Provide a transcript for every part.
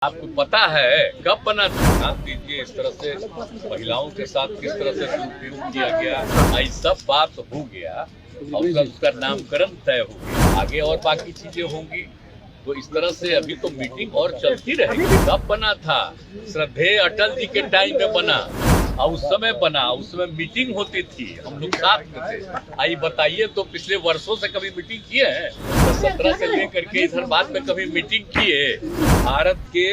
आपको पता है कब बना था? ध्यान दीजिए, इस तरह से महिलाओं के साथ किस तरह से दुरुपयोग किया गया, ये सब बात हो गया और उसका नामकरण तय हो गया। आगे और बाकी चीजें होंगी तो इस तरह से अभी तो मीटिंग और चलती रहेगी। कब बना था? श्रद्धेय अटल जी के टाइम में बना और उस समय मीटिंग होती थी, हम लोग साथ में थे। आई बताइए तो पिछले वर्षों से कभी मीटिंग किए हैं? 17 से लेकर के इधर बाद में कभी मीटिंग किए? भारत के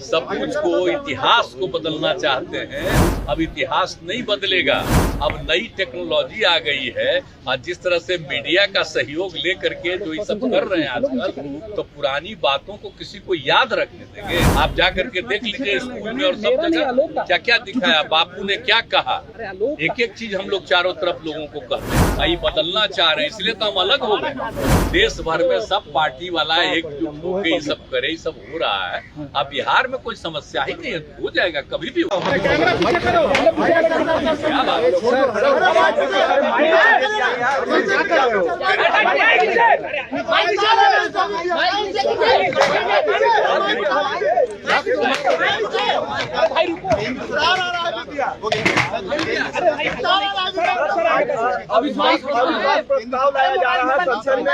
सब कुछ को, इतिहास को बदलना चाहते हैं। अब इतिहास नहीं बदलेगा, अब नई टेक्नोलॉजी आ गई है और जिस तरह से मीडिया का सहयोग लेकर के जो ये सब कर रहे हैं आजकल, तो पुरानी बातों को किसी को याद रखने देंगे? आप जा करके देख लीजिए स्कूल में और सब जगह क्या क्या दिखाया, बापू ने क्या कहा, एक एक चीज हम लोग चारों तरफ लोगों को कहते हैं। ये बदलना चाह रहे हैं, इसलिए तो हम अलग हो गए। देश भर में सब पार्टी वाला एकजुट होकर ये सब करे, ये सब हो रहा है। अब बिहार में कोई समस्या ही नहीं है, हो जाएगा, कभी भी हो। प्रस्ताव लाया जा रहा है संसद में।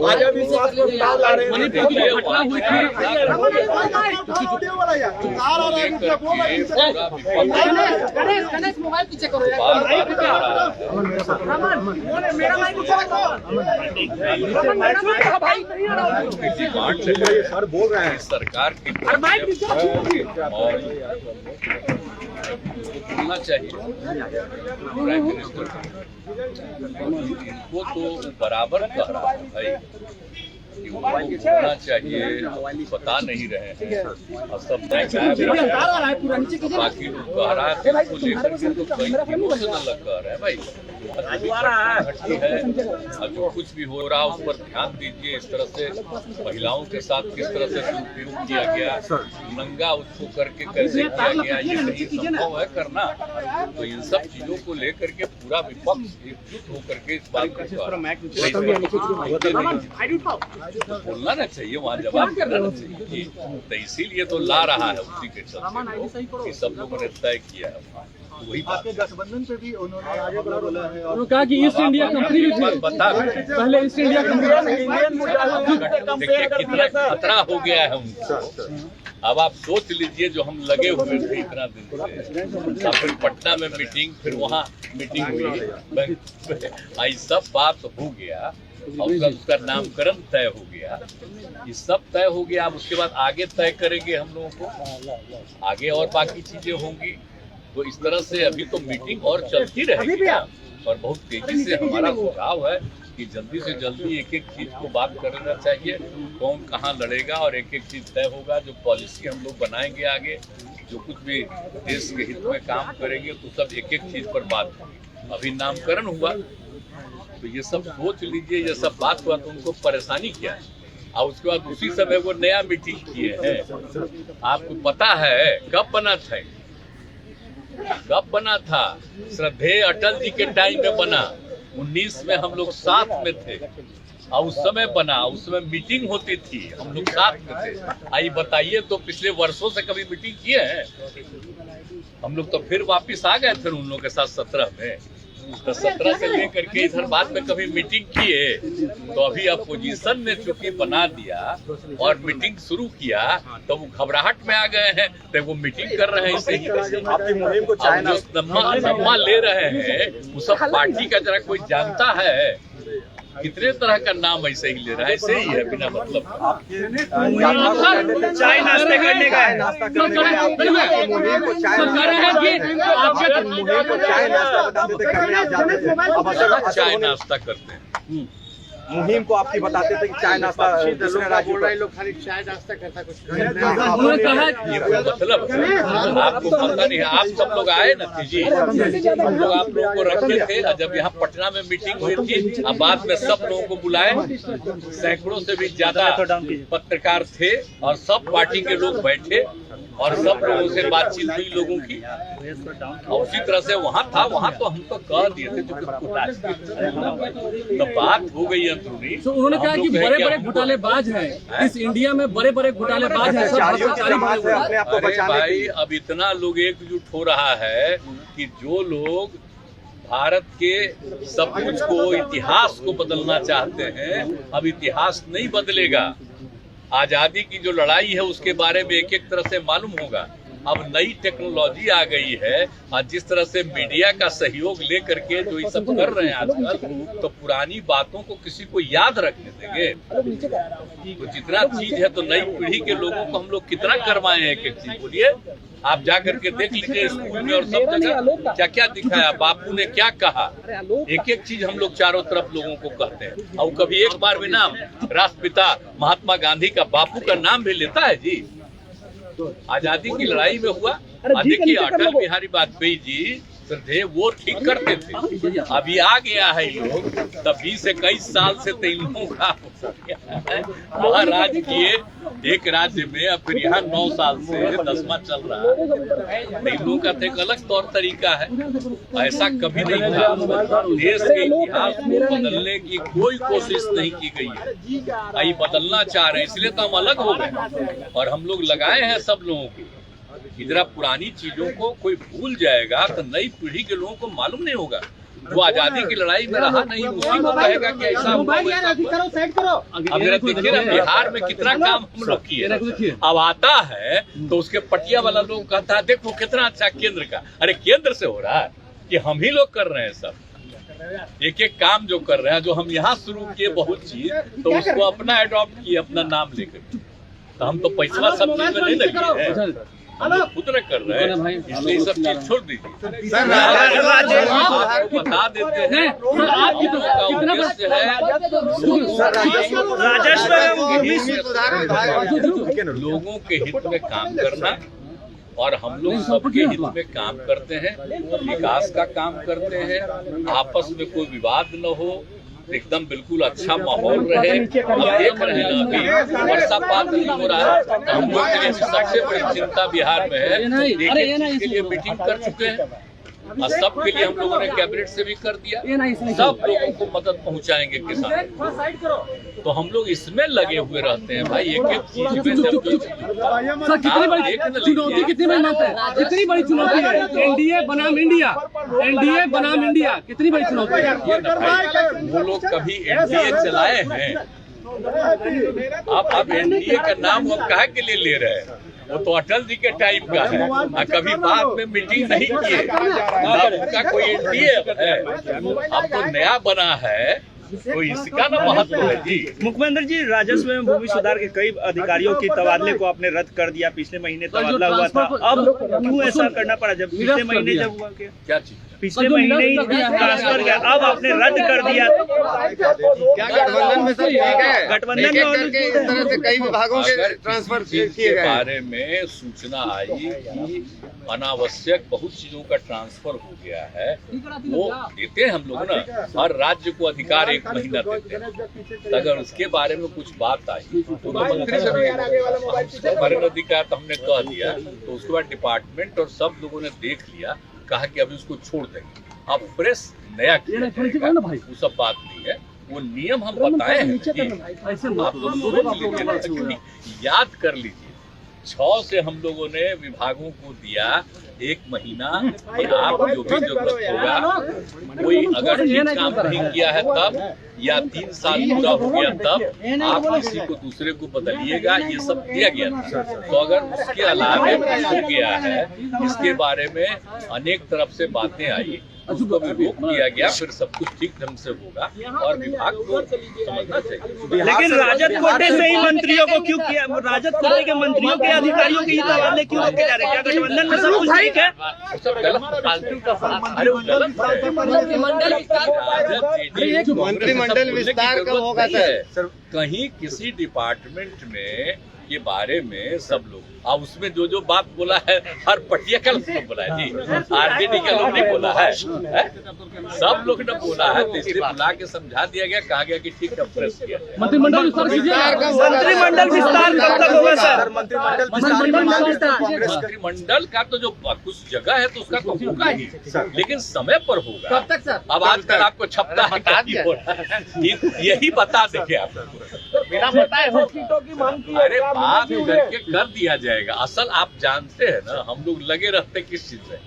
आज अविश्वास प्रस्ताव ला रहे हैं। सर बोल रहे हैं सरकार की और बोलना चाहिए प्राइम मिनिस्टर इनको तो बराबर कह रहा है भाई कि उनको बोलना चाहिए, बता नहीं रहे हैं और सब बाकी लोग कह रहा है तो उसको लेकर के तो कई दिनों से अलग कह रहे हैं भाई। घटती है और जो कुछ भी हो रहा है उस पर ध्यान दीजिए। इस तरह से महिलाओं के साथ किस तरह से दुरुपयोग किया गया, नंगा उसको करके कैसे किया गया, ये नहीं संभव है करना। तो इन सब चीजों को लेकर के पूरा विपक्ष एकजुट होकर के इस बात को बोलना ना चाहिए, वहाँ जवाब करना चाहिए। तो इसीलिए तो ला रहा है, उसी के चलते सब लोगों ने तय किया है। वही आपके गठबंधन पे भी उन्होंने आगे बोला है और कहा कि ईस्ट इंडिया कंपनी भी थी, बता पहले ईस्ट इंडिया देखिए कितना खतरा हो गया है उनको। अब आप सोच लीजिए, जो हम लगे हुए थे इतना दिन से, फिर पटना में मीटिंग, फिर वहाँ मीटिंग हुई, सब बात हो गया और उसका नामकरण तय हो गया, ये सब तय हो गया। अब उसके बाद आगे तय करेंगे हम लोगों को, आगे और बाकी चीजें होंगी। तो इस तरह से अभी तो मीटिंग और चलती रहेगी और बहुत तेजी से हमारा सुझाव है कि जल्दी से जल्दी एक एक चीज को बात करना चाहिए, कौन कहाँ लड़ेगा और एक एक चीज तय होगा। जो पॉलिसी हम लोग बनाएंगे आगे, जो कुछ भी देश के हित में काम करेंगे, तो सब एक एक चीज पर बात होगी। अभी नामकरण हुआ तो ये सब सोच लीजिए, ये सब बात हुआ तो उनको परेशानी क्या है। और उसके बाद उसी समय वो नया मीटिंग किए हैं। आपको पता है कब बना था? कब बना था? श्रद्धेय अटल जी के टाइम में बना, 19 में हम लोग साथ में थे और उस समय मीटिंग होती थी, हम लोग साथ में थे। आई बताइए तो पिछले वर्षों से कभी मीटिंग किए हैं? हम लोग तो फिर वापस आ गए थे उन लोगों के साथ 17 में। तो 17 से लेकर के इधर बाद में कभी मीटिंग किए? तो अभी अपोजिशन ने चूंकि बना दिया और मीटिंग शुरू किया तो वो घबराहट में आ गए हैं, तो वो मीटिंग कर रहे हैं। इसे आपकी मुहिम को सम्मा ले रहे हैं, वो सब पार्टी का जरा कोई जानता है? कितने तरह का नाम ऐसे ही ले रहा है, ऐसे ही है बिना मतलब। चाय नाश्ते करने का है, नाश्ता करने का है, चाय नाश्ता करते हैं। मुहिम को आपकी बताते थे कि चाय नाश्ता दूसरे राज्यों में लोग खाली चाय नाश्ता करता कुछ ये मतलब आपको पता नहीं है। आप सब लोग आए न थे जी, हम लोग आप लोगों को रखे थे। जब यहाँ पटना में मीटिंग हुई थी, अब बाद में सब लोगों को बुलाए, सैकड़ों से भी ज्यादा पत्रकार थे और सब पार्टी के लोग बैठे और सब लोगों से बातचीत हुई लोगों की, और उसी तरह से वहाँ तो हम तो कह दिए थे तो बात हो गई अंदरूनी। तो उन्होंने कहा कि बड़े बड़े घोटालेबाज हैं इस इंडिया में, बड़े बड़े घोटालेबाज हैं, सब भ्रष्टाचारी हैं। अरे भाई, अब इतना लोग एकजुट हो रहा है कि जो लोग भारत के सब कुछ को, इतिहास को बदलना चाहते हैं, अब इतिहास नहीं बदलेगा। आजादी की जो लड़ाई है उसके बारे में एक एक तरह से मालूम होगा। अब नई टेक्नोलॉजी आ गई है और जिस तरह से मीडिया का सहयोग लेकर के जो ये सब कर रहे हैं आजकल, तो पुरानी बातों को किसी को याद रखने देंगे? तो जितना चीज है तो नई पीढ़ी के लोगों को हम लोग कितना करवाए हैं एक एक चीज, बोलिए आप जा करके देख लीजिए स्कूल में और सब जगह क्या क्या दिखाया, बापू ने क्या कहा, एक एक चीज हम लोग चारों तरफ लोगों को कहते हैं। और कभी एक बार भी नाम राष्ट्रपिता महात्मा गांधी का, बापू का नाम भी लेता है जी? आजादी की लड़ाई में हुआ। देखिए अटल बिहारी वाजपेयी जी थे, वो ठीक करते थे। अभी आ गया है लोग, तब 20-21 साल से तो इन लोगों का वहाँ राज किए एक राज्य में, अब फिर यहाँ 9 साल से 10वां चल रहा है। इन लोगों का तो एक अलग तौर तरीका है, ऐसा कभी नहीं था। देश के इतिहास को बदलने की कोई कोशिश नहीं की गई है, आई बदलना चाह रहे हैं, इसलिए तो हम अलग हो गए। और हम लोग लगाए हैं सब लोगों की, इधर पुरानी चीजों को कोई भूल जाएगा तो नई पीढ़ी के लोगों को मालूम नहीं होगा। जो आजादी की लड़ाई में रहा नहीं, उसी को कहेगा कि ऐसा हुआ। अब जरा देखिए ना, बिहार में कितना काम हम लोग किए। अब आता है तो उसके पटिया वाला लोग कहता है देखो कितना अच्छा केंद्र का। अरे केंद्र से हो रहा है कि हम ही लोग कर रहे हैं सब, एक एक काम जो कर रहे हैं, जो हम यहाँ शुरू किए बहुत चीज, तो उसको अपना एडॉप्ट किए अपना नाम लेकर। तो हम तो पैसा सब चीज में नहीं लगे हैं, हम लोग खुद न कर रहे हैं, इसलिए सब चीज छोड़ दीजिए। आपको बता देते हैं लोगों के हित में काम करना, और हम लोग सबके हित में काम करते हैं, विकास का काम करते हैं, आपस में कोई विवाद न हो, एकदम बिल्कुल अच्छा माहौल रहे। अब देख रहे हैं अभी वर्षापात नहीं हो रहा है, तो हम लोग के लिए सबसे बड़ी चिंता बिहार में है। देखिए के लिए मीटिंग कर चुके हैं और सबके लिए हम लोगों ने कैबिनेट से भी कर दिया, सब लोगों को मदद पहुंचाएंगे किसान। तो हम लोग इसमें लगे हुए रहते हैं भाई, एक एक चीज में। सर कितनी बड़ी चुनौती, कितनी बड़ी मानते हैं, कितनी बड़ी चुनौती है एनडीए बनाम इंडिया, एनडीए बनाम इंडिया, कितनी बड़ी चुनौती है? वो लोग कभी एनडीए चलाए हैं? आप एनडीए का नाम वो काहे के लिए ले रहे हैं? वो तो अटल जी के टाइम का है, कभी बाद में मीटिंग नहीं किए, उनका कोई एनडीए है। अब तो नया बना है, तो इसका ना महत्व है जी। मुख्यमंत्री जी, राजस्व में भूमि सुधार के कई अधिकारियों की तबादले को आपने रद्द कर दिया। पिछले महीने तबादला हुआ था, अब क्यों ऐसा करना पड़ा? जब पिछले महीने जब हुआ क्या चीज, पिछले महीने ही ट्रांसफर किया, अब आपने रद्द कर दिया। क्या गठबंधन में सब ठीक है? गठबंधन में इस तरह से कई विभागों के ट्रांसफर किए गए बारे में सूचना आई कि अनावश्यक बहुत चीजों का ट्रांसफर हो गया है, वो देते हैं हम लोग ना, हर राज्य को अधिकार 1 महीना देते हैं। अगर उसके बारे में कुछ बात आई तो मंत्री से भी अधिकार तो हमने कह दिया, तो उसके बाद डिपार्टमेंट और सब लोगों ने देख लिया, कहा कि अभी उसको छोड़ देंगे, अब फ्रेश नया किया, वो सब बात नहीं है। वो नियम हम बताए हैं, आप लोग याद कर लीजिए। 6 से हम लोगों ने विभागों को दिया 1 महीना, आप जो भी जरूरत होगा, कोई अगर ठीक काम नहीं किया है तब, या 3 साल पूरा हो गया तब आप किसी को दूसरे को बदलिएगा, ये सब दिया गया था। तो अगर उसके अलावा हो गया है, इसके बारे में अनेक तरफ से बातें आई, उसको भी रोक दिया गया, फिर सब कुछ ठीक ढंग से होगा और विभाग को समझना चाहिए। लेकिन राजद कोटे से ही मंत्रियों को क्यों किया? राजद कोटे के मंत्रियों के अधिकारियों के ही तबादले क्यों रोके जा रहे हैं? क्या गठबंधन में सब कुछ ठीक है? सब गलत फालतू का अरे गलत मंत्रिमंडल विस्तार कब होगा सर? कहीं किसी डिपार्टमेंट में के बारे में सब लोग, अब उसमें जो जो बात बोला है, हर पटिया का लोग बोला है जी, आरजेडी का लोग नहीं बोला है। सब लोग ने बोला है, तो इसलिए बुला के समझा दिया गया, कहा गया कि ठीक है प्रेस किया जाए। मंत्रिमंडल विस्तार कीजिएगा। मंत्रिमंडल विस्तार कब तक होगा सर? मंत्रिमंडल का तो जो कुछ जगह है तो उसका तो होगा ही, लेकिन समय पर होगा। कब तक सर? अब आजकल आपको छपता है कि हो रहा है, यही बता देंगे आपको। बिना बताए हो सीटों की मांग की है, अरे क्या बात मिली करके कर दिया जाएगा। असल आप जानते हैं ना, हम लोग लगे रहते किस चीज में,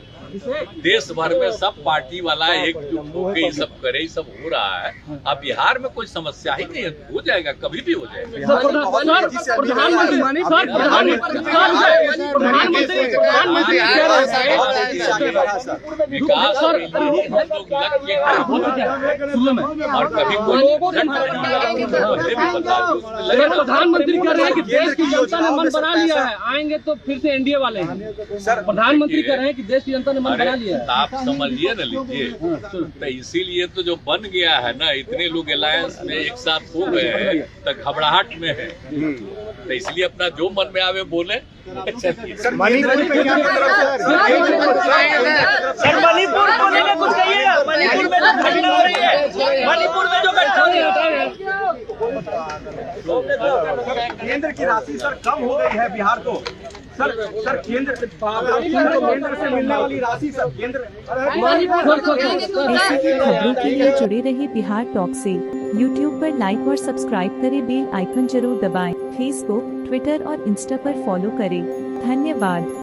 देश भर में सब पार्टी वाला एकजुट होकर ये सब करे, ये सब हो रहा है। अब बिहार में कोई समस्या ही नहीं है, हो जाएगा, कभी भी हो जाएगा। विकास के लिए हम लोग लग के और कभी कोई प्रधानमंत्री कह रहे हैं कि देश की जनता ने मन बना लिया है, आएंगे तो फिर से एनडीए वाले हैं। प्रधानमंत्री कह रहे हैं कि देश की जनता ने मन बना लिया है। आप समझिए ना, लीजिए तो इसीलिए तो जो बन गया है ना, इतने लोग अलायंस में एक साथ हो गए हैं, तो घबराहट में है, तो इसलिए अपना जो मन में आवे बोले। सर मणिपुर पे क्या सर मणिपुर को लेकर कुछ कहिएगा। मणिपुर में जो घटना हो रही है, मणिपुर में जो घटना हो रही है, केंद्र की राशि सर कम हो गई है बिहार को। सर केंद्र से मिलने वाली राशि सर केंद्र। ऐसी ही खबरों के लिए जुड़े रहिए बिहार टॉक से। यूट्यूब पर लाइक और सब्सक्राइब करें, बेल आइकन जरूर दबाएं। फेसबुक, ट्विटर और इंस्टा पर फॉलो करें। धन्यवाद।